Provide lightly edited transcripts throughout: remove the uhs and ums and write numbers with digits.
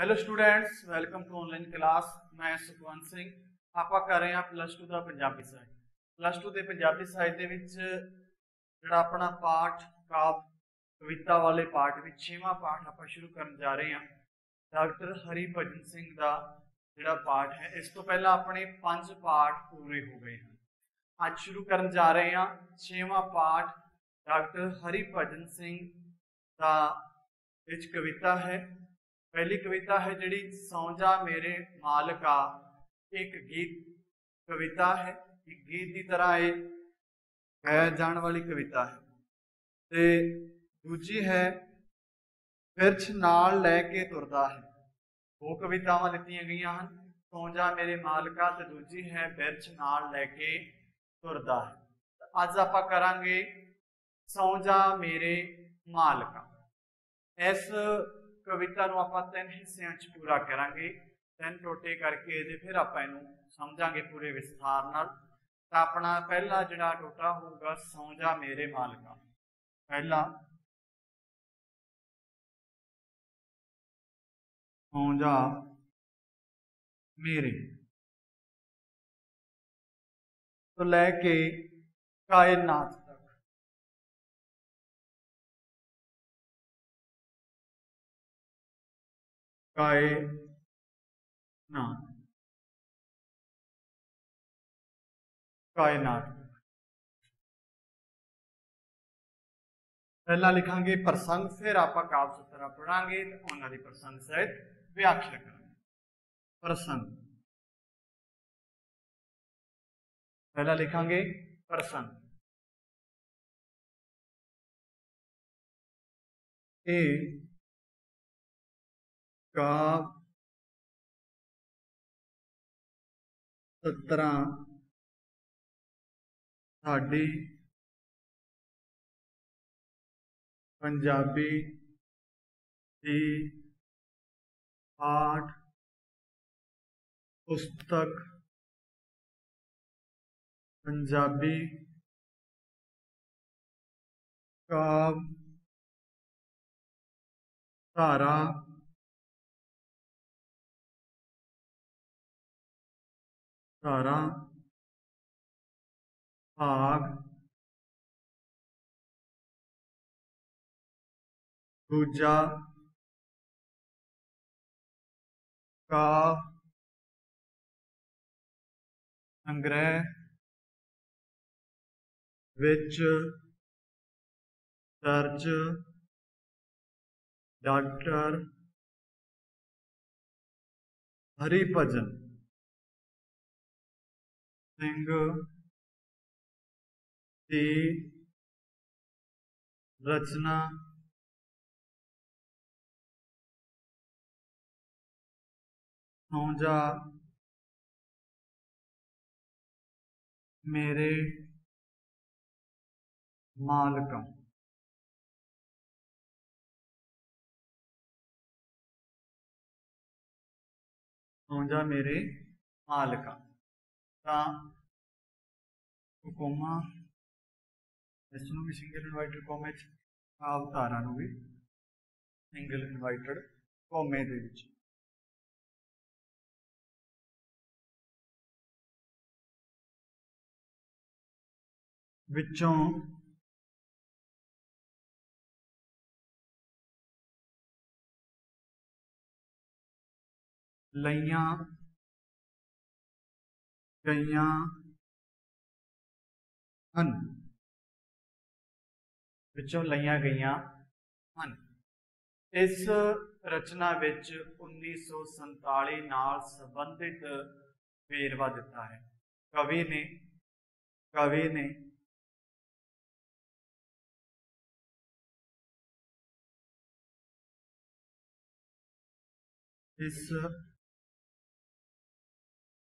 Hello students, welcome to online class. मैं सुखवंत सिंह। ਆਪਾਂ ਕਰ ਰਹੇ ਹਾਂ ਪਲੱਸ 2 ਦਾ ਪੰਜਾਬੀ ਸਾਹਿਤ। ਪਲੱਸ 2 ਦੇ ਪੰਜਾਬੀ ਸਾਹਿਤ ਦੇ ਵਿੱਚ ਜਿਹੜਾ ਆਪਣਾ ਪਾਠ ਕਾਵਿ ਕਵਿਤਾ ਵਾਲੇ ਪਾਠ ਵਿੱਚ 6ਵਾਂ ਪਾਠ ਆਪਾਂ ਸ਼ੁਰੂ ਕਰਨ ਜਾ ਰਹੇ ਹਾਂ। ਡਾਕਟਰ ਹਰੀਭਜਨ ਸਿੰਘ ਦਾ ਜਿਹੜਾ ਪਾਠ ਹੈ, ਇਸ ਤੋਂ ਪਹਿਲਾਂ ਆਪਣੇ 5 ਪਾਠ ਪੂਰੇ ਹੋ ਗਏ ਹਨ। ਅੱਜ ਸ਼ੁਰੂ ਕਰਨ ਜਾ ਰਹੇ ਹਾਂ 6ਵਾਂ ਪਾਠ। ਡਾਕਟਰ हरिभजन ਸਿੰਘ ਦਾ ਵਿੱਚ कविता है। पहली कविता है जी सौ जा मेरे मालिका, एक गीत कविता है, एक गीत की तरह ये गाया जाने वाली कविता है। ते दूजी है बिरछ नाल लैके तुरदा है। दो कवितावां लिखियां गई हैं, सौ जा मेरे मालिका ते दूजी है बिरछ नाल लैके तुरदा है। अज आपां करांगे सौ जा मेरे मालिका। इस कविता नूं आपां 3 हिस्सियां च पूरा करांगे, 3 टोटे करके ते फिर आपां इहनूं समझांगे पूरे विस्तार नाल। तां अपना पहला जिहड़ा टोटा होगा सौ जा मेरे मालिका। पहला सौ जा मेरे तो लैके कायनात तक। कायनात पहला लिखांगे प्रसंग, फिर आप काव्य सूत्र पढ़ांगे, उन्होंने प्रसंग सहित व्याख्या करेंगे। प्रसंग पहला लिखांगे प्रसंग। ए काव्य 17 साडी पंजाबी दी पाठ पुस्तक पंजाबी काव्य धारा धारा भाग दूजा काव्य संग्रह विच दर्ज डॉक्टर हरिभजन सिंह की रचना सौ जा मेरे मालिका। सौ जा मेरे मालिका कोमा इसनूं भी सिंगल इनवाइटेड कोमे अवतारा भी सिंगल इनवाइटेड कोमे दे विच। विचों लईयां गईयां हन। विचों लईयां गईयां हन। इस रचना विच 1947 नाल संबंधित वेरवा दिता है। कवि ने इस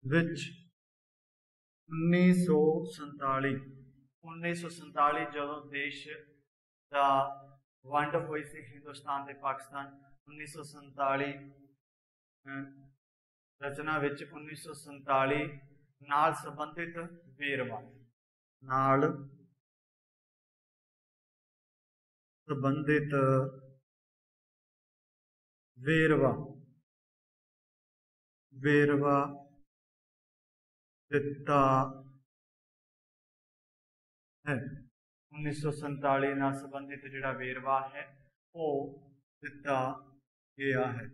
विच 1947 जदों देश का वंड हुई सी हिंदुस्तान ते पाकिस्तान, 1947 रचना विच 1947 नाल संबंधित वेरवा नाल संबंधित वेरवा वेरवा दिता है। 1947 नाल संबंधित जिहड़ा वेरवा है वो दिता गया है।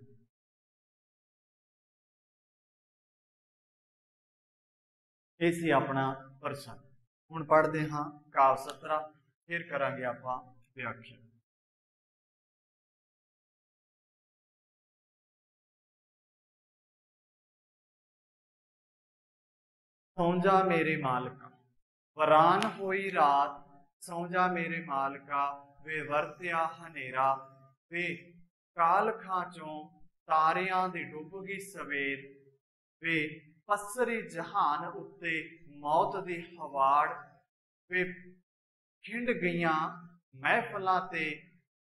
ये सी अपना प्रश्न। हुण पढ़ते हाँ काव्य सतरा, फिर करांगे आपां व्याख्या। सौं जा मेरे मालका, वरान होई रात, सौं जा मेरे मालका, वे वरत्या हनेरा, वे काल खांचों तारियां दी डुब गई सवेर, वे पसरी जहान उत्ते मौत दी हवाड़, वे खिंड गईयां महफलां ते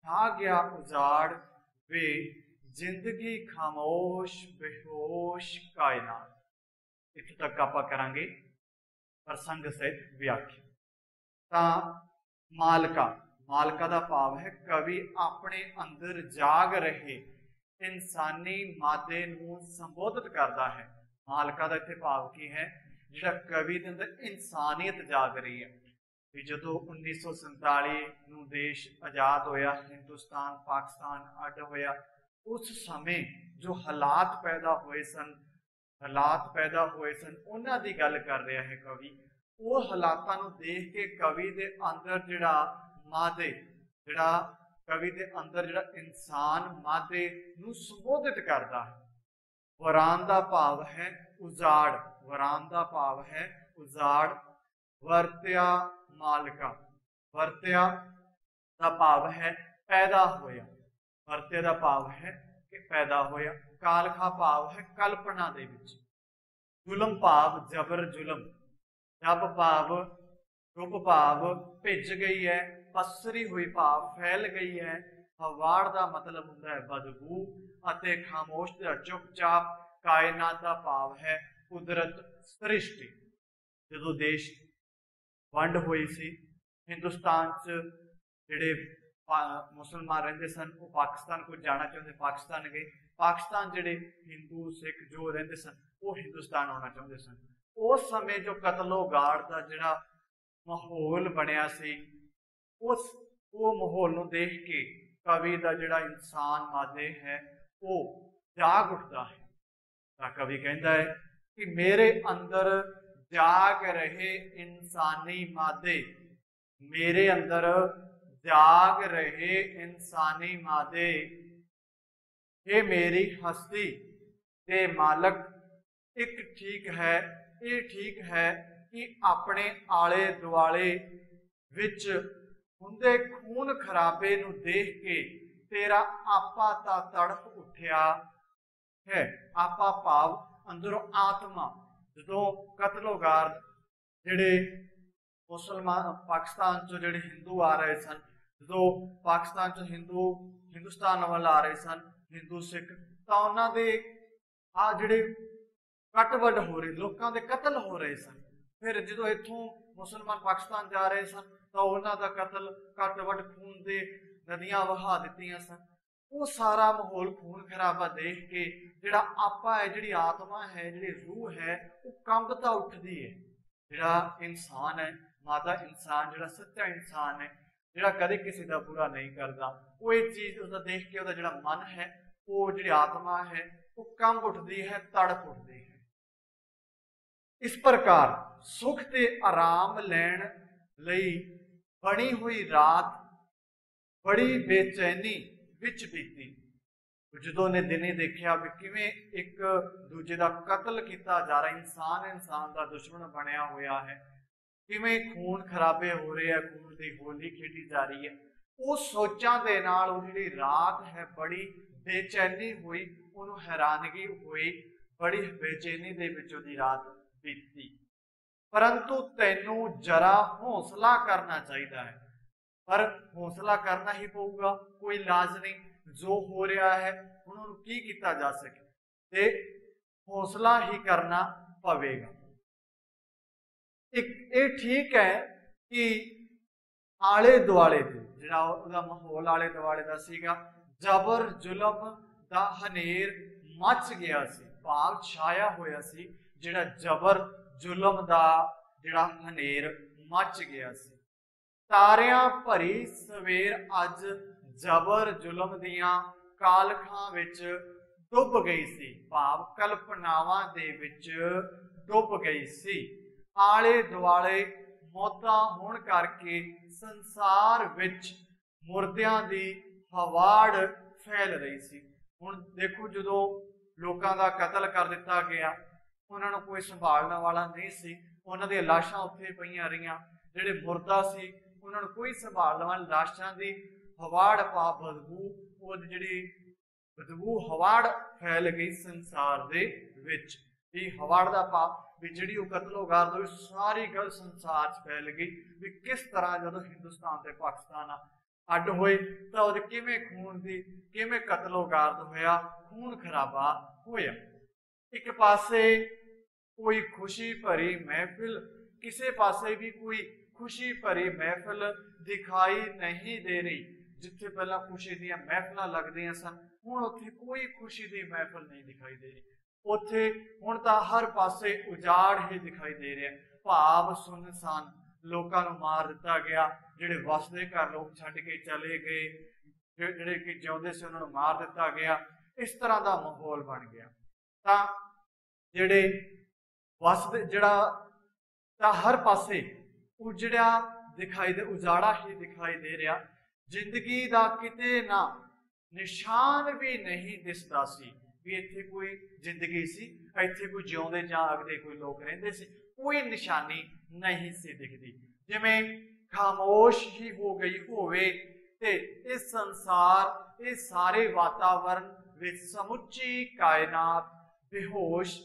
छा गया उजाड़, वे जिंदगी खामोश बेहोश कायनात। इत्थे तक आपां करांगे प्रसंग सहित व्याख्या। तां मालका, मालका दा भाव है कवि अपने अंदर जाग रहे इंसानी मादे नूं संबोधित करता है। मालका दा इत्थे भाव की है, जिहड़ा कवि दे अंदर इंसानियत जाग रही है। कि जदों 1947 नूं देश आजाद होया, हिंदुस्तान पाकिस्तान अड होया, उस समय जो हालात पैदा हुए सन, उन्हां दी गल कर रहा है कवि। वो हालातां नूं देख के कवि दे अंदर जिहड़ा मादे, जिहड़ा कवि दे अंदर जिहड़ा इंसान मादे नूं संबोधित करता है। वरान दा भाव है उजाड़, वरान दा भाव है उजाड़। वरत्या मालका, वरत्या दा भाव है पैदा होया, वरत्या दा भाव है कि पैदा होया। कालखा भाव है कल्पना दे विच। जुलम भाव जबर जुलम, जब भाव रुप भाव भिज गई है, पसरी हुई भाव फैल गई है। हवाड़ दा मतलब हुंदा है बदबू, अते खामोश दा चुपचाप। कायनात दा भाव है कुदरत सृष्टि। जदों देश वंड हुई सी, हिंदुस्तान च जिहड़े मुसलमान रहिंदे सन वो पाकिस्तान को जाना चाहते, पाकिस्तान गए। पाकिस्तान जिहड़े हिंदू सिख जो रहिंदे सन वो हिंदुस्तान आना चाहते सन। उस समय जो कतलो गाड़ का जिहड़ा माहौल बनिया सी, उस वो माहौल नूं देख के कवि का जिहड़ा इंसान मादे है वो जाग उठता है। तां कवि कहता है कि मेरे अंदर जाग रहे इंसानी मादे, मेरे अंदर जाग रहे इंसानी मादे, ये मेरी हस्ती ते मालक एक ठीक है, ये ठीक है कि अपने आले दुआले विच हुंदे खून खराबे नूं देख के तेरा आपा ता तड़प उठिया है। आपा भाव अंदरों आत्मा। जो कतलोगार जिहड़े मुसलमान पाकिस्तान चो जिहड़े हिंदू आ रहे सन, जो पाकिस्तान चो हिंदुस्तान वाल आ रहे सन, हिंदू सिख, तो उन्हां दे आ जिहड़े कटवड हो रहे, लोगों के कतल हो रहे सन। फिर जो इत्थों मुसलमान पाकिस्तान जा रहे सन तो उन्हां दा कतल कटवड खून दे नदियां वहा दित्तियां सन। वो सारा माहौल खून खराबा देख के जिहड़ा आपा है, जिहड़ी आत्मा है, जिहड़ी रूह है, वो कंबता उठदी है। जिहड़ा इंसान है, मादा इंसान, जिहड़ा सच्चा इंसान है, जिहड़ा कदे किसी का बुरा नहीं करता, वो ये चीज उसका देख के उसका जिहड़ा मन है, वो जिहड़ी आत्मा है, वो कंब उठदी है, तड़प उठदी है। इस प्रकार सुख ते आराम लैण लई बनी हुई रात बड़ी बेचैनी विच बीती। जो ने दिने देखा भी किवें एक दूजे का कतल किया जा रहा, इंसान इंसान का दुश्मन बनया हुआ है, किवें खून खराबे हो रहे हैं, खून की होली खेडी जा रही है। उस सोचां दे नाल वो जिहड़ी रात है बड़ी बेचैनी हुई, उन्होंने हैरानगी हुई, बड़ी बेचैनी दे विच ओहदी रात बीती। परंतु तैनू जरा हौसला करना चाहिए है, पर हौसला करना ही पऊगा, कोई इलाज नहीं। जो हो रहा है उन्होंने की किया जा सके, ते हौसला ही करना पवेगा। एक ये ठीक है कि आले दुआले जिहड़ा उहदा माहौल आले दुआले दा सीगा, जबर जुलम दा हनेर मच गया सी, भाव छाया होया सी, जिहड़ा जबर जुलम दा जिहड़ा हनेर मच गया सी। तारियां भरी सवेर अज जबर जुलम दियां कालखां विच डुब गई सी, भाव कल्पनावां दे विच डुब गई सी। आले दुआले मौतां होण करके संसार विच मुर्दियां दी हवाड़ फैल रही सी। हुण देखो, जदों लोकां दा कतल कर दिता गया, उन्हां नूं कोई संभालण वाला नहीं सी, उन्हां दी लाशां उत्थे पईयां रहियां। जिहड़े मुर्दा सी उन्हां नूं कोई संभालण वाला, लाशां दी हवाड़ पा बदबू, वो जिहड़ी बदबू हवाड़ फैल गई संसार दे विच। ये हवाड़ दा भाव भी जिहड़ी वो कतलोगार दी सारी गल संसार च फैल गई भी किस तरह जदों हिंदुस्तान ते पाकिस्तान अड होए तां ओहदे किवें खून दी किवें कतलोगार होया, खून खराबा होया। एक पासे कोई खुशी भरी महफिल, किसी पासे भी कोई खुशी भरी महफिल दिखाई नहीं दे रही। जिथे पहला खुशी दी महफिल लगदियां सन, हुण उत्थे कोई खुशी दी महफिल नहीं दिखाई दे रही। उत्थे हुण तां हर पासे उजाड़ ही दिखाई दे रहा, भाव सुनसान, लोकां नूं मार दिता गया, जिहड़े वसदे घर लोग छड्ड के चले गए, जिहड़े कि जिउंदे सी उन्हां नूं मार दिता गया। इस तरह का माहौल बन गया। तां जिहड़े वसदे जिहड़ा हर पासे उजड़िया दिखाई दे, उजाड़ा ही दिखाई दे रहा। जिंदगी का किते ना निशान भी नहीं दिसदा सी भी इत्थे कोई जिंदगी सी, इत्थे कोई जिउंदे जागदे कोई लोग रहिंदे सी, कोई निशानी नहीं सी दिखदी। जिवें खामोश ही हो गई होवे ते इस संसार, इस सारे वातावरण विच समुची कायनात बेहोश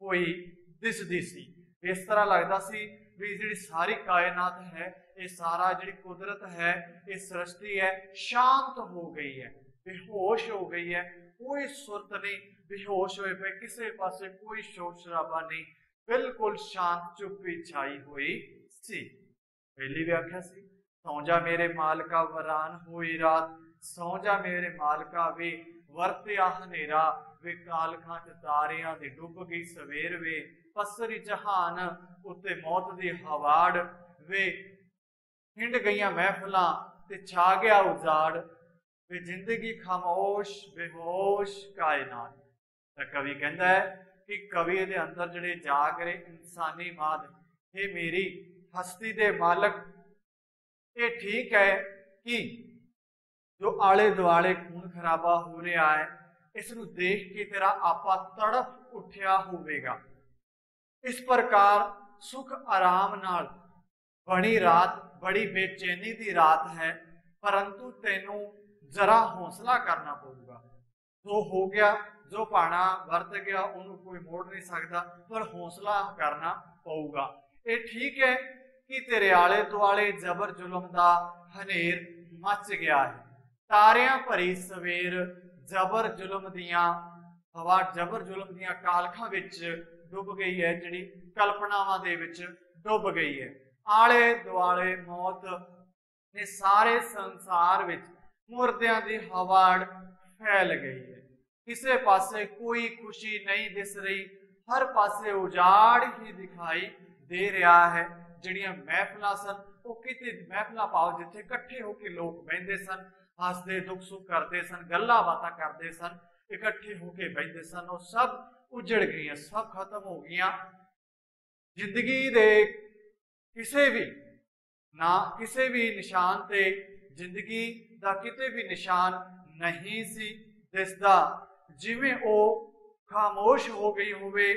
होई दिसदी सी। इस तरह लगदा सी भी जिहड़ी सारी कायनात है, ये सारा जिहड़ी कुदरत है, ये सृष्टि है, शांत हो गई है, बेहोश हो गई है, कोई सुरत नहीं, बेहोश होए पे, किसी पासे कोई शोर शराबा नहीं, बिल्कुल शांत चुप्पी छाई हुई सी। पहली व्याख्या सी, सौ जा मेरे मालका वरान हुई रात, सौ जा मेरे मालका वे वरत्या हनेरा, वे कालखां च तारियां दी डुब गई सवेर वे, पसरी जहान उत्ते मौत दी हवाड़ वे, हिंड गईयां महफिलां ते छा गया उजाड़ वे, जिंदगी खामोश बेहोश कायनात। तो कवि कहता है कि कवि दे अंदर जिहड़े जाग रहे इंसानी माद, हे मेरी हस्ती दे मालक, ये ठीक है कि जो आले दुआले खून खराबा हो रहा है, इसनूं देख के तेरा आपा तड़प उठिया होवेगा। इस प्रकार सुख आराम नाल बड़ी रात, बड़ी बेचैनी दी रात है, परंतु तेनों जरा हौसला करना पड़ेगा। जो हो गया, जो पाना वरत गया, उन्होंने कोई मोड़ नहीं सकता, पर हौसला करना पड़ेगा। ये ठीक है कि तेरे आले दुआले जबर जुलम दा हनेर मच गया है, तारियां भरी सवेर जबर जुलम दियां हवा, जबर जुलम दियां कालखां विच डुब गई है, जिहड़ी कल्पनावां दे विच डुब गई है। आले दुआले मौत ने सारे संसार विच मुर्दियां दी हवाड़ फैल गई है। किसी पासे कोई खुशी नहीं दिस रही, हर पासे उजाड़ ही दिखाई दे रहा है। जिहड़ियां महफिलां सन, वो किते महफिलां पाओ जिथे इकट्ठे होकर लोग बहिंदे सन, हसदे दुख सुख करते सन, गल्लां बातां करते सन, इकट्ठे होकर बहिंदे सन, वो सब उजड़ गई, सब खत्म हो गई। जिंदगी दे किसी भी ना किसी भी निशान ते जिंदगी दा किते भी निशान नहीं सी दिसदा, जिवें ओ खामोश हो गई होवे।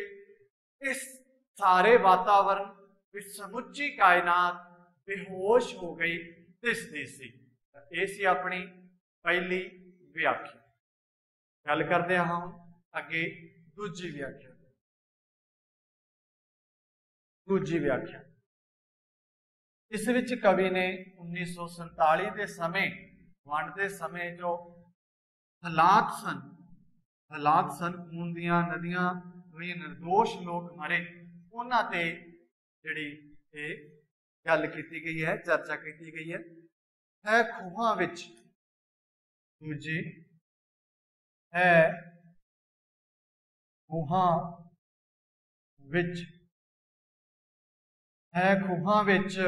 इस सारे वातावरण विच समुची कायनात बेहोश हो गई दिसदी सी। ये सी अपनी पहली व्याख्या। गल करते हाँ अगे दूजी व्याख्या। दूजी व्याख्या इस विच कवि ने 1947 के समय वंड के समय जो हालात सन खून दियां नदियां निर्दोष लोग मरे, उन्हां ते जिहड़ी गल की गई है, चर्चा की गई है खूहां विच दूजी है ਖੂਹਾਂ ਵਿੱਚ ਹੈ, ਖੂਹਾਂ ਵਿੱਚ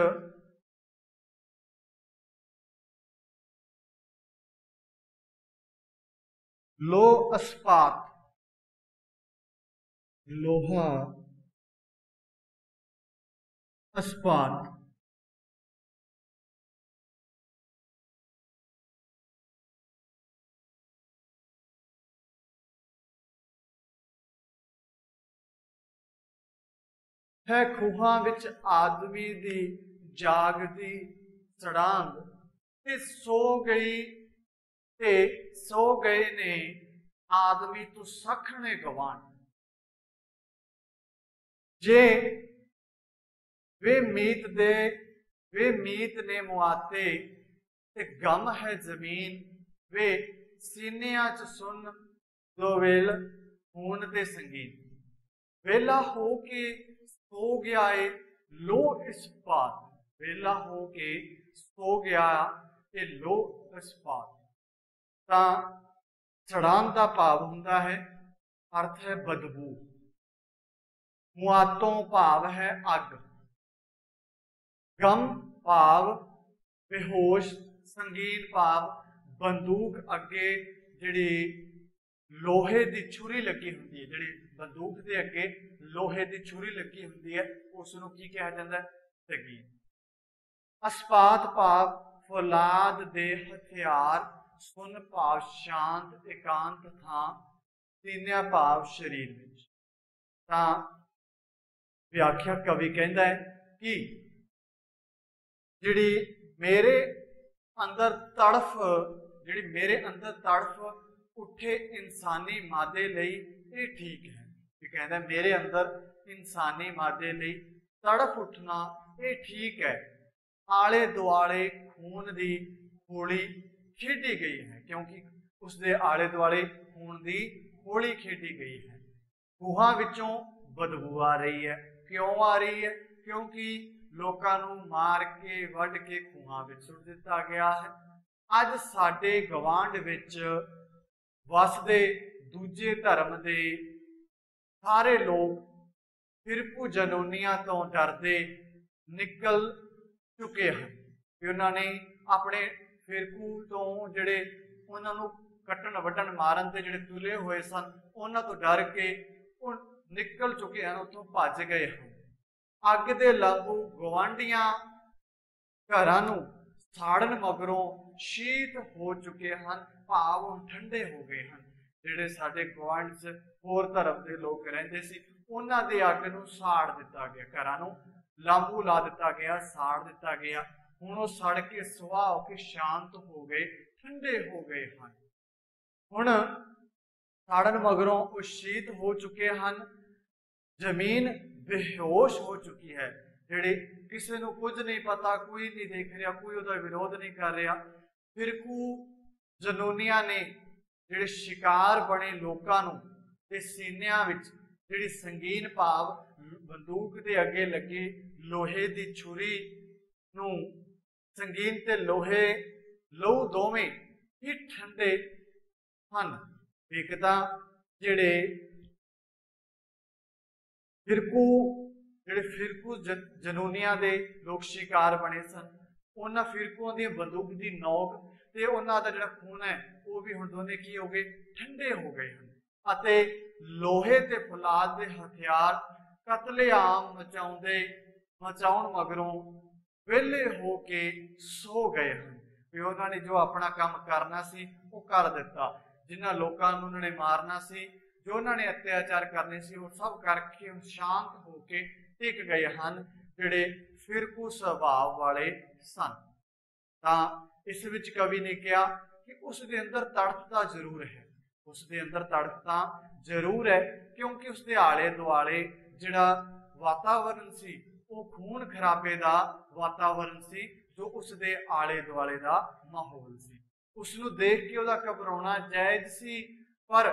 ਲੋਹ ਇਸਪਾਤ, ਲੋਹਾ इस्पात है, खूहां विच आदमी दी जागदी सड़ांग ते सो गई, ते सो गए ने आदमी तो सखने गवान। जे वे मीत ने मुआते ते गम है जमीन, वे सीनिया च सुन दो वेल खून दे संगीन। वेला हो के सो गया है लो इस्पात, वेला हो के सो गया ते लो इस्पात। तां सड़ान दा भाव हुंदा है, अर्थ है बदबू, मुआतों भाव है अग, गम भाव बेहोश, संगीन भाव बंदूक अगे जिहड़ी लोहे की छुरी लगी होंदी है, जिहड़ी बंदूक के अगे लोहे की छुरी लगी होंदी है, उसनूं की कहा जाता है? संगीन। इस्पात भाव फौलाद दे हथियार, सुन भाव शांत एकांत थां, सीनिया भाव शरीर विच। तां व्याख्या कवि कहता है कि जिहड़ी मेरे अंदर तड़फ, जिहड़ी मेरे अंदर तड़फ उठे इंसानी मादे लई ये ठीक है। ये कहता है मेरे अंदर इंसानी मादे लई तड़फ उठना ये ठीक है। आले दुआले खून दी होली खेडी गई है, क्योंकि उसके आले दुआले खून दी होली खेडी गई है। खूहां विचों बदबू आ रही है, क्यों आ रही है? क्योंकि लोकां नूं मार के वढ के खूहां विच सुट दिता गया है। अज साडे गवांढ विच वसदे दूजे धर्म दे सारे लोग फिरकू जनूनियां तो डरदे निकल चुके हैं कि उन्होंने अपने फिरकू तो जिहड़े उन्हां नूं कट्टण वड्डण मारन ते जिहड़े तुले हुए सन, उन्हां तो डर के निकल चुके हैं, उत्थों भज गए हैं। अग दे लंबू गवांढियां घरां नूं साड़न मगरों शीत हो चुके हैं, भाव ठंडे हो गए हैं। जिहड़े साडे गवांढ च होर धर्म के लोग रहिंदे सी, उन्हां दे अग नूं साड़ दिता गया, घरां नूं लांबू ला दिता गया, साड़ दिता गया। हुण वो सड़ के सुआह हो के शांत हो गए, ठंडे हो गए हैं। हुण साड़न मगरों वो शीत हो चुके हैं, जमीन बेहोश हो चुकी है। जिहड़े किसी नूं कुछ नहीं पता, कोई नहीं देख रहा, कोई उहदा विरोध नहीं कर रहा। फिरकू जनूनियां ने जिहड़े शिकार बने लोकां नूं ते सीनियां विच जिहड़ी संगीन भाव बंदूक दे अगे लगी लोहे दी छुरी नूं, संगीन ते लोहे लहू दोवें ही ठंडे हन। एक तां जिहड़े फिरकू जनूनियां दे लोग शिकार बने सन, उन्हां फिरकुआं दी बंदूक दी नोक ते उन्हां दा जिहड़ा खून है वो भी हुण दोने की हो गए? ठंडे हो गए हैं। अते लोहे ते फौलाद दे हथियार कतलेआम मचाउण मगरों वेले हो के सो गए हैं। भी उन्होंने जो अपना काम करना सी वो कर दिता, जिन्हां लोकां नूं उन्होंने मारना सी, जो उन्होंने अत्याचार करने से वो सब करके शांत होके टिक गए हैं, जिहड़े फिरकू स्वभाव वाले सन। तां इस विच कवि ने कहा कि उसके अंदर तड़फ तां जरूर है, उसके अंदर तड़फ तां जरूर है, क्योंकि उसके आले दुआले जिहड़ा वातावरण सी वो खून खराबे दा वातावरण सी, जो उसके आले दुआले दा माहौल सी। उसनूं देख के उहदा घबराउणा जायज़ सी, पर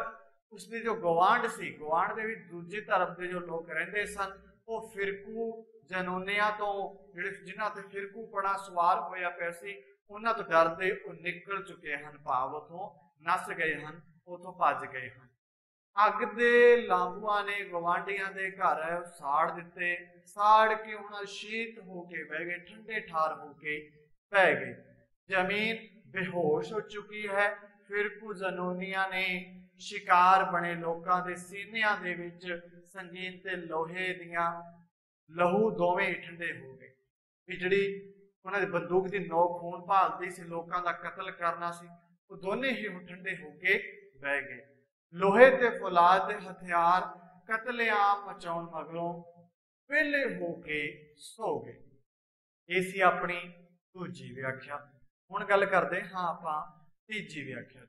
उसके जो गवांढ सी, गवांढ दे विच दूजे धर्म के जो लोग रहिंदे सन, वो फिरकू जनूनियां तो जिन्हां ते फिरकूपणा सवार होया पिया सी, उन्हां तो डरदे वो निकल चुके हैं, भाव उथों नस गए हैं, उथों भज गए हैं। अग दे लांबुआ ने गवांढियां दे घर साड़ दिते, साड़ के हुण शीत होके बह गए, ठंडे ठार होके बह गए। जमीन बेहोश हो चुकी है। फिरकू जनूनिया ने शिकार बने लोगों के सीनिया दे विच संगीन ते लोहे दियां लहू दोवें ही ठंडे हो गए। भी जिहड़ी उन्हां दी बंदूक दी नोक खून भालदी सी, लोगों का कतल करना सी, वो दोने ही ठंडे होके बह गए। लोहे ते फौलाद दे हथियार कतलेआम मचाउण मगरों वेले होके सो गए। ये सी अपनी दूजी व्याख्या। हुण गल करदे हां आपां तीजी व्याख्या।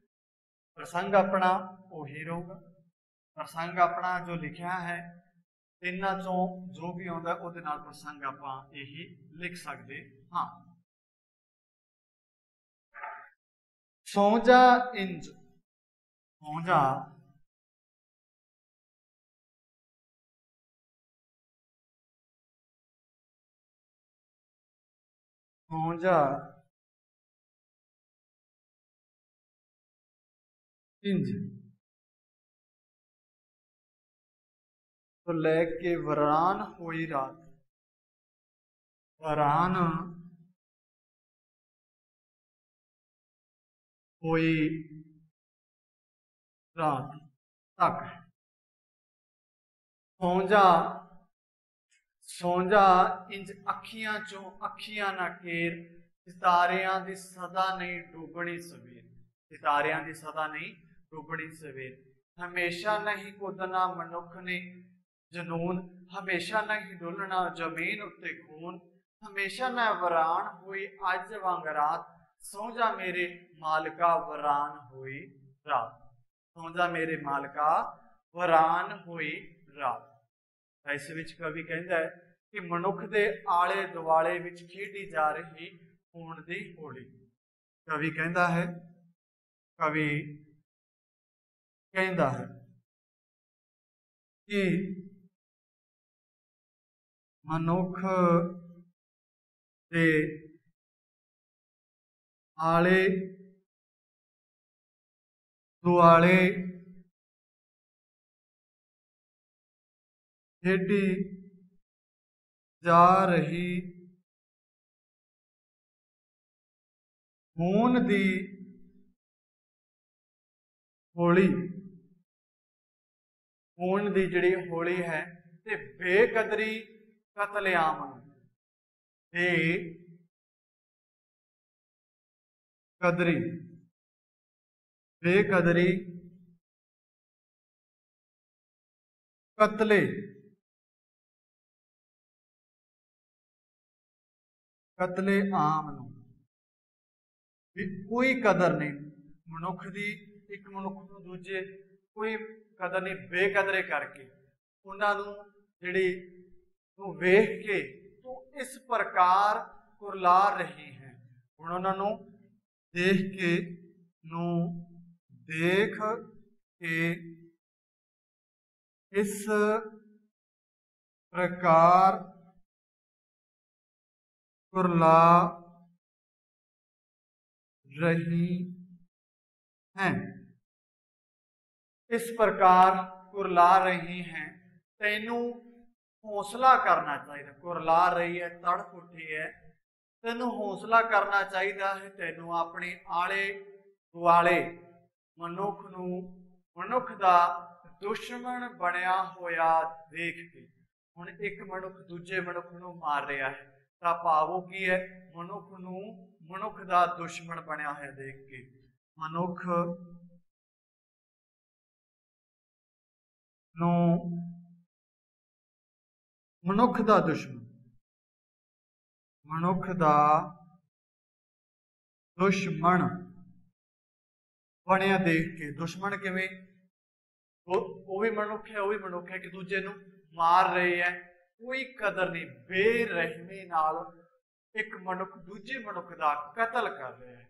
प्रसंग अपना उही रहूगा। प्रसंग अपना जो लिखा है इन्हां चों जो भी आउंदा उहदे नाल प्रसंग आपां यही लिख सकदे हां। सौ जा इंज, सौ जा सौ जा इंज तो लेके वरान हुई रात, वरान हुई रात तक। सौंजा सौंजा इंज अखियां चों अखियां ना केर, सितारियां दी सदा नहीं डूबनी सवेर, सितारियां दी सदा नहीं डूबनी सवेर। हमेशा नहीं कुदना मनुख ने जनून, हमेशा नहीं डुलना जमीन उत्ते खून, हमेशा न वरान हुई अज वांग रात, सौ जा मेरे मालका वरान हुई रात, सौ जा मेरे मालका वरान हुई रात। इस विच कवि कहता है कि मनुख दे आले दुआले विच खेडी जा रही खून दी होली। कवि कहता है, कवि कहता है कि मनुख दे आले दुआले खेडी जा रही खून दी होली, खून दी जिहड़ी होली है ते बेकदरी कतलेआम बेकदरी बेकदरी कतले कतले आम कोई कदर नहीं मनुख दी, एक मनुख नूं दूजे कोई कदर नहीं, बेकदरे करके उन्होंने जिहड़ी नूं वेख के तो इस प्रकार कुरला रही है। हुण उन्होंने देख के नूं देख के इस प्रकार कुरला रही हैं, इस प्रकार कुरला रही हैं। तैनू हौसला करना चाहिए, कुरला रही है, तड़प उठी है, तैनू हौसला करना चाहिए है। तैनू अपने आले दुआले मनुख नू, मनुख दा दुश्मन बनया होया देख के, हुण एक मनुख दूजे मनुख नू मार रहा है तां भाव की है, मनुख नू मनुख दा दुश्मन बनया होया देख के, मनुख नू मनुख दा दुश्मन, मनुख दा दुश्मन बनया देख के, दुश्मन किवें, वो भी मनुख है, वो भी मनुख है, एक दूजे नू मार रहे हैं, कोई कदर नहीं, बेरहमी नाल एक मनुख दूजे मनुख दा कतल कर रहा है।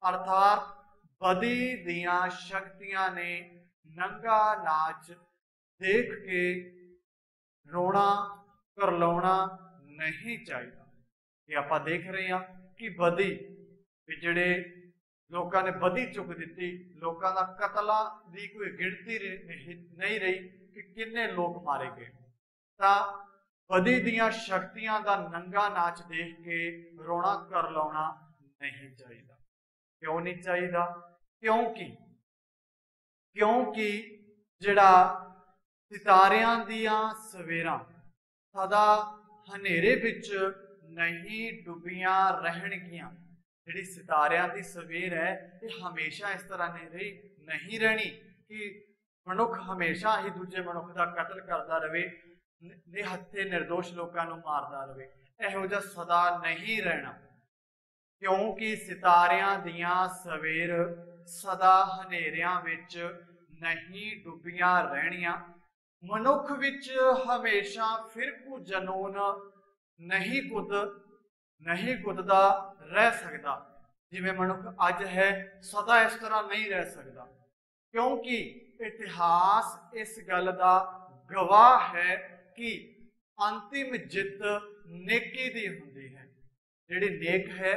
अर्थात बदी दियां शक्तियां ने नंगा नाच देख के रोना करलाउणा नहीं चाहिए। ये आपां देख रहे हैं कि बदी जिहड़े लोगों ने बधी चुक दी, लोगों का कतलों की कोई गिनती नहीं रही कि किन्ने लोग मारे गए। तो बदी दियां शक्तियां का नंगा नाच देख के रोना कर लाना नहीं चाहिए। क्यों नहीं चाहिए? क्योंकि जिहड़ा सितारियां दियां सवेरां सदा हनेरे विच नहीं डुबियां रहणगियां। जिहड़ी सितारियां दी सवेर है ये हमेशा इस तरह नहीं रहनी कि मनुख हमेशा ही दूजे मनुख का कतल करता रहे, निहत्थे निर्दोष लोगों को मारता रहे। इहो जिहा सदा नहीं रहना, क्योंकि सितारियां दियां सवेर सदा हनेरियां विच नहीं डुबियां रहनियां। मनुख विच हमेशा फिरकू जनून नहीं कुददा रह सकता। जिवें मनुख अज है सदा इस तरह नहीं रह सकता, क्योंकि इतिहास इस गल का गवाह है कि अंतिम जित नेकी दी हुंदी है। जिहड़ी नेक है,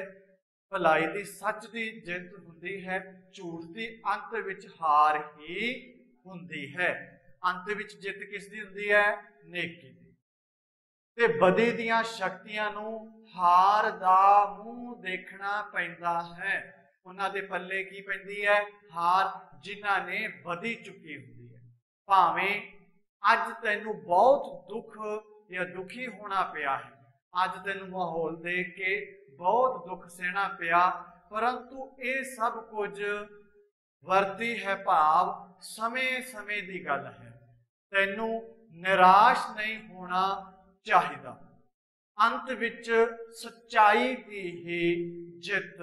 भलाई दी, सच दी जित हुंदी है, झूठ दी अंत विच हार ही हुंदी है। अंत विच जित किस दी हुंदी है? नेकी दी। ते बदी दियां शक्तियां नूं हार दा मूंह देखना पैंदा है। उन्हां दे पल्ले की पैंदी है? हार, जिन्हां ने बदी चुकी हुंदी है। भावें अज तैनूं बहुत दुख या दुखी होना पिया है, अज तैनूं माहौल देख के बहुत दुख सहना पिया, परंतु ये सब कुछ वरती है भाव समय समय की गल है। तैनूं निराश नहीं होना चाहिए। अंत विच सच्चाई की ही जित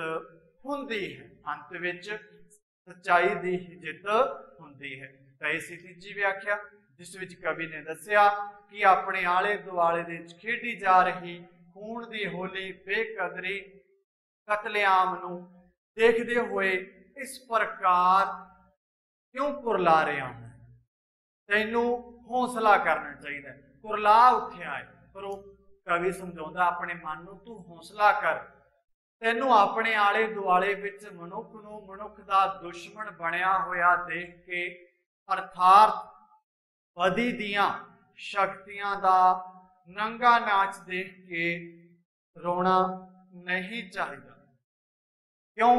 हुंदी है। अंत विच सच्चाई की ही जित हुंदी है। तो इसी तीजी व्याख्या जिस विच कवि ने दस्या कि अपने आले दुआले दे विच खेडी जा रही खून की होली बेकदरी कतलेआम नूं देखदे हुए इस प्रकार क्यों कुरला रहा है? तैनूं हौसला करना चाहिए। कुरला उठिया है, पर वो कवि समझाउंदा अपने मन नूं तू हौसला कर। तैनूं अपने आले दुआले विच मनुख नूं मनुख दा दुश्मन बनिया होया देख के, अर्थात बदी दियां शक्तियां दा नंगा नाच देख के रोना नहीं चाहिए। क्यों?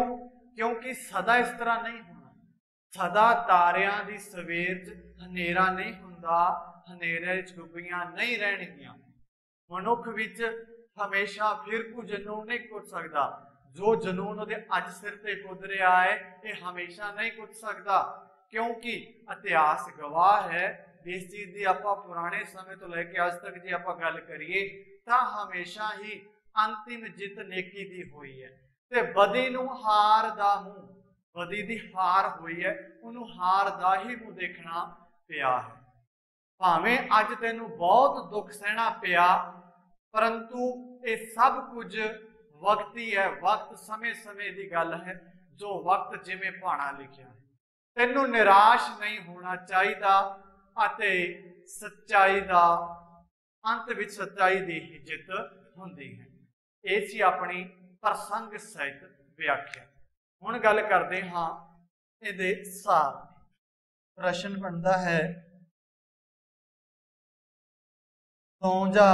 क्योंकि सदा इस तरह नहीं होना। सदा तारियां दी सवेर च हनेरा नहीं हुंदा, हनेरे च डुबियां नहीं रहणगियां। मनुख विच हमेशा फिरकू जनून नहीं कुद सकता। जो जनून उहदे अज सिर ते कुद रहा है ये हमेशा नहीं कुद सकता, क्योंकि इतिहास गवाह है। इस चीज की आप पुराने समय तो लैके अज तक जी आप गल करिए तो हमेशा ही अंतिम जित नेकी की हुई है। ते बदी नूं हार दा मूंह, बदी दी हार हुई है, उन्होंने हार दा ही मूंह देखना पिया है। भावें अज तैनूं बहुत दुख सहना पिया, परंतु ये सब कुछ वक्ती है। वक्त समय समय की गल है। जो वक्त जिमें भाणा लिखिया है, तैनूं निराश नहीं होना चाहिए। अते सच्चाई का अंत विच सच्चाई की ही जित हुंदी है। ये सी अपनी प्रसंग सहित व्याख्या। हुण गल करते हाँ इहदे सार। प्रश्न बनता है, सौं जा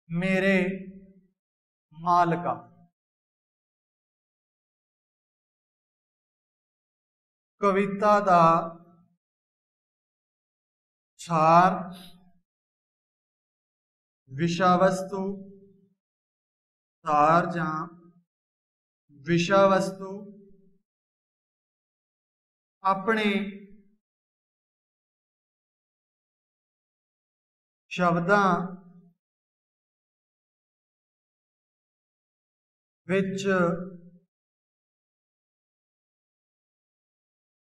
मेरे मालका। कविता का छार, विषा वस्तु, सार जां विषा वस्तु अपने शब्दां विच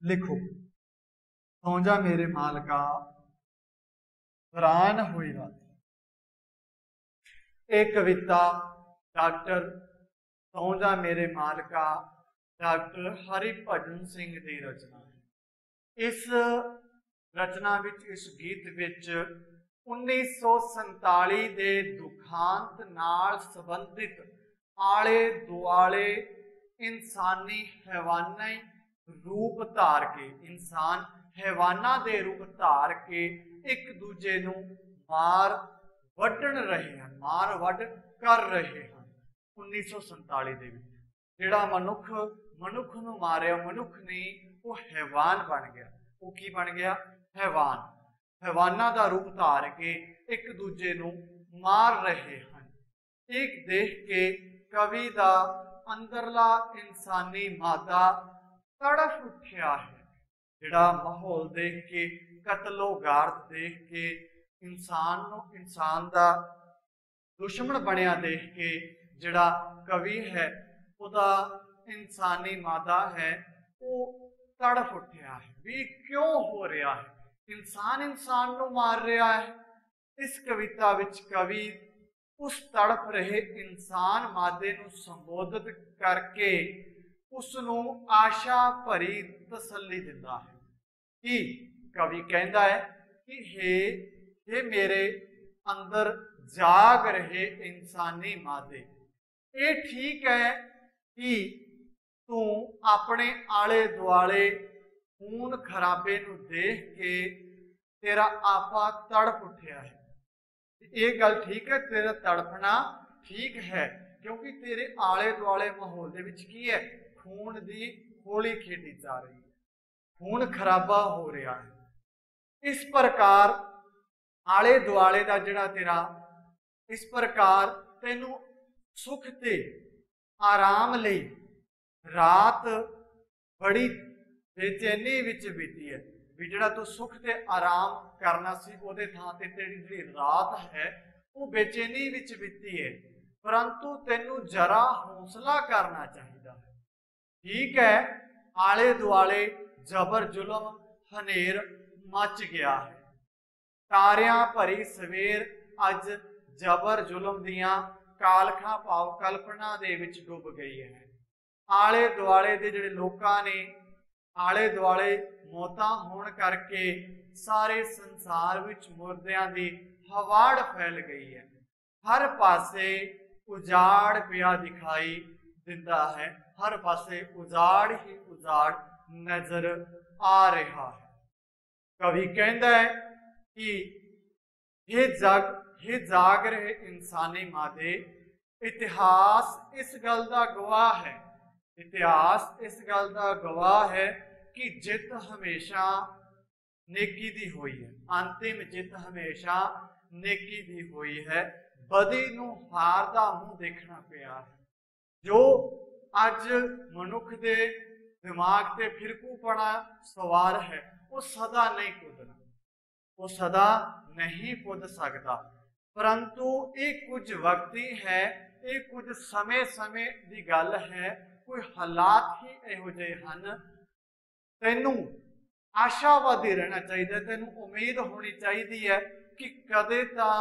लिखो। सौं जा मेरे मालका हैरान हुई रात। एक कविता डॉक्टर सौं जा मेरे मालका डॉक्टर हरिभजन सिंह की रचना है। इस रचना विच, इस गीत विच 1947 के दुखांत नाल संबंधित आले दुआले इंसानी हैवानी रूप धार के, इंसान हैवाना दे रूप धार के एक दूजे नू मार वड्डण रहे हैं, मार वड्ड कर रहे हैं। 1947 दे विच जिहड़ा मनुख मनुख नू मारिया, मनुख नहीं, वो हैवान बन गया। वो की बन गया? हैवान। हैवाना दा रूप धार के एक दूजे नू मार रहे हैं। एक देख के कवि दा अंदरला इंसानी मादा तड़फ उठिया है। जिहड़ा माहौल देख के, कतलो गारत देख के, इंसान दा दुश्मन बनिया देख के जिहड़ा कवि है, उहदा इंसानी मादा है, वो तड़फ उठिया है भी क्यों हो रहा है, इंसान नू मार रहा है। इस कविता विच कवि उस तड़प रहे इंसान मादे नू संबोधित करके उसनू आशा भरी तसल्ली दिंदा है कि कवि कहता है कि हे मेरे अंदर जाग रहे इंसानी मादे, ये ठीक है कि तू अपने आले दुआले खून खराबे नू देख के तेरा आपा तड़प उठिया है। ये गल ठीक है, तेरा तड़पना ठीक है, क्योंकि तेरे आले दुआले माहौल दे विच की है, खून दी होली खेडी जा रही है, खून खराबा हो रहा है। इस प्रकार आले दुआले दा जिहड़ा तेरा, इस प्रकार तेनू सुख ते आराम लई रात बड़ी बेचैनी विच बीती है। भी जिहड़ा तू सुख ते आराम करना सी, ओहदे थां ते तेरी जिहड़ी रात है वो बेचैनी विच बीती है। परंतु तेनू जरा हौसला करना चाहिए है। ठीक है, आले दुआले जबर जुलम हनेर मच गया है, तारियां भरी सवेर अज जबर जुलम दियां कालखां भाव कल्पना दे विच डुब गई है। आले दुआले दे जिहड़े लोकां ने, आले दुआले मौतां होण करके सारे संसार विच मुर्दियां दी हवाड़ फैल गई है। हर पासे उजाड़ पिया दिखाई दिंदा है, हर पासे उजाड़ ही उजाड़ नजर आ रहा है। कवि कहता है कि हे जाग रहे इंसानी मादे, इतिहास इस गल का गवाह है, इतिहास इस गल का गवाह है कि जित हमेशा नेकी दी हुई है, अंतिम जित हमेशा नेकी दी हुई है। बदी नू हार दा मुंह देखना पिया है। जो अज मनुख दे दिमाग ते फिरकूपना सवार है, वो सदा नहीं कुदना, वो सदा नहीं कुद सकता। परंतु ये कुछ वक्ती है, ये कुछ समय समय की गल है, कोई हालात ही इहो जिहे हन। तैनू आशावादी रहना चाहिए, तैनू उम्मीद होनी चाहिए है कि कदे तां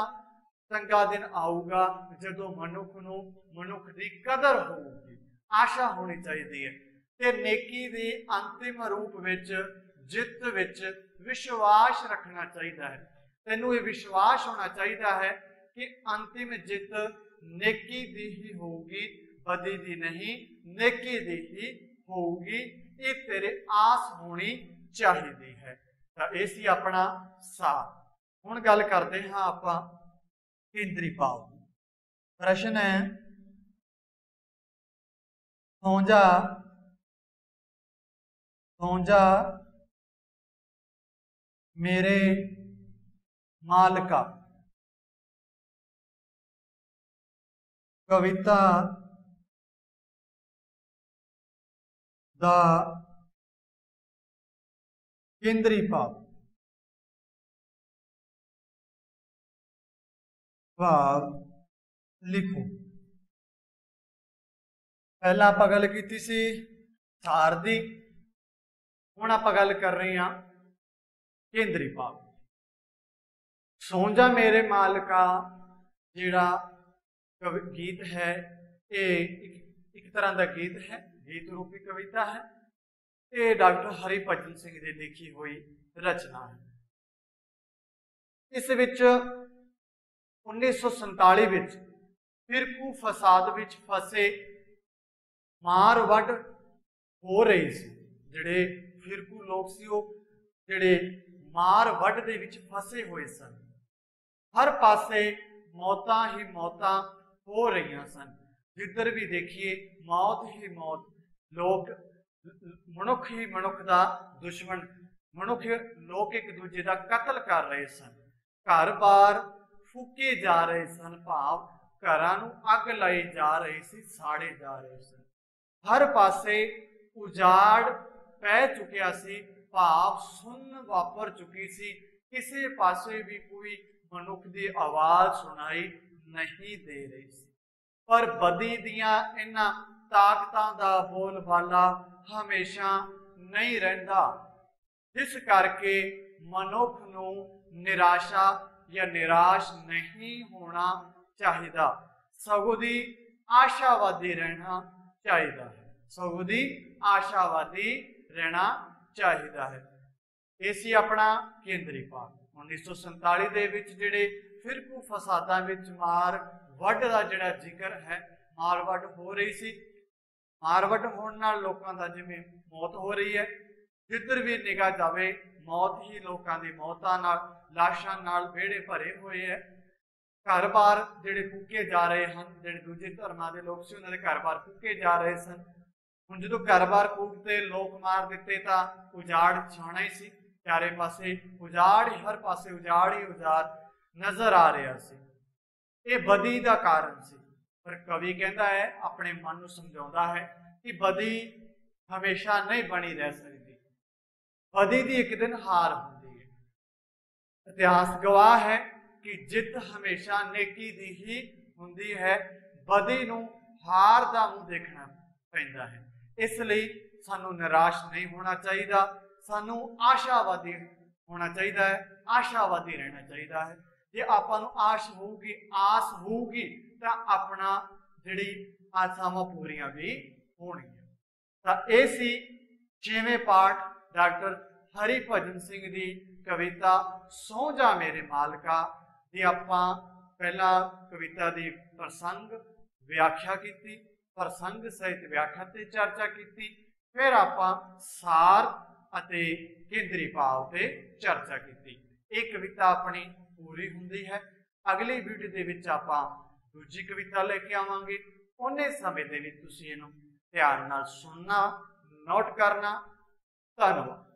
चंगा दिन आऊगा जदों मनुख की कदर होगी। आशा होनी चाहिए है ते नेकी दी अंतिम रूप विच जित विच विश्वास रखना चाहिए है। तैनू ये विश्वास होना चाहिए है कि अंतिम जित नेकी दी ही होगी, बदी दी नहीं, नेकी दी ही होगी। ये तेरे आस होनी चाहिए है। तो ये सी अपना साथ। हुण गल करते हाँ आपां केंद्री भाव। प्रश्न है, सौंजा सौंजा मेरे मालका, कविता दा केंद्री भाव। भाव लिखो। पहला आपां गल कीती सी सार दी, हुण आपां गल कर रहे हैं केंद्री भाव। सौंजा मेरे मालका जिहड़ा गीत है, ये एक तरह का गीत है, गीत रूपी कविता है। ये डॉक्टर हरिभजन सिंह की लिखी हुई रचना है। इस विच 1947 विच फिरकू फसाद विच फसे मार वड हो रही सी। जिहड़े फिरकू लोग सी वो जिहड़े मार वड दे विच फसे हुए सन। हर पासे मौतां ही मौतां हो रही सन। जिधर भी देखिए मौत ही मौत। लोग मनुख ही मनुख का दुश्मन, मनुख लोग एक दूजे का कतल कर रहे सन। घर बार फूके जा रहे सन, भाव घरां नूं अग लाई जा रही सी, साड़े जा रहे सन। हर पासे उजाड़ पै चुकिया सी, भाव सुन वापर चुकी सी। किसी पासे भी कोई मनुख की आवाज सुनाई नहीं दे रही सी। पर बदी दियां इन्हां ताकतां दा बोलबाला हमेशा नहीं रहिंदा, जिस करके मनुख नूं निराशा या निराश नहीं होना चाहिदा, सगों दी आशावादी रहना चाहिदा है। सगों दी आशावादी रहना चाहिदा है। ये सी अपना केंद्री पाठ। 1947 दे विच जिहड़े फिरकू फसादां विच मार वड दा जिहड़ा जिक्र है, मार वड हो रही सी। मार वड होण नाल लोकां दा जिवें मौत हो रही है, जिधर भी निगाह जावे मौत ही लोकां दी मौतां नाल, लाशां नाल वेड़े भरे हुए है। घर बार जिहड़े फूके जा रहे हैं, जिहड़े दूजे धर्मां दे लोग सी उन्हां दे घर बार फूके जा रहे सन। हुण जदों घर बार फूकते लोग मार दिते तां उजाड़ छाणा ही सी। चारे पासे उजाड़ ही, हर पासे उजाड़ ही उजाड़ नजर आ रहा सी। ये बदी का कारण सी। पर कवि कहता है, अपने मन को समझाता है कि बदी हमेशा नहीं बनी रह सकती, बदी की एक दिन हार होती है। इतिहास गवाह है कि जित हमेशा नेकी दी ही होंदी है, बदी नूं हार दा मुंह देखना पैंदा है। इसलिए सानू निराश नहीं होना चाहिए, सानू आशावादी होना चाहिए है, आशावादी रहना चाहिए है। जे आपां नूं आश होगी, आस होगी, तो अपना जिहड़ी आशावां पूरियां भी होणगियां। तां इह सी 6वें पाठ डॉक्टर हरिभजन सिंह दी कविता सौ जा मेरे मालका दी। आपां पहला कविता दी प्रसंग व्याख्या की, प्रसंग सहित व्याख्या ते चर्चा की, फिर आपां सार अते केंद्री भाव ते चर्चा की। एक कविता अपनी पूरी हुंदी है। अगली वीडियो दे विच आपां दूजी कविता लेके आवांगे। उन्ने समय दे विच तुसीं इहनूं ध्यान नाल सुनना, नोट करना। धन्यवाद।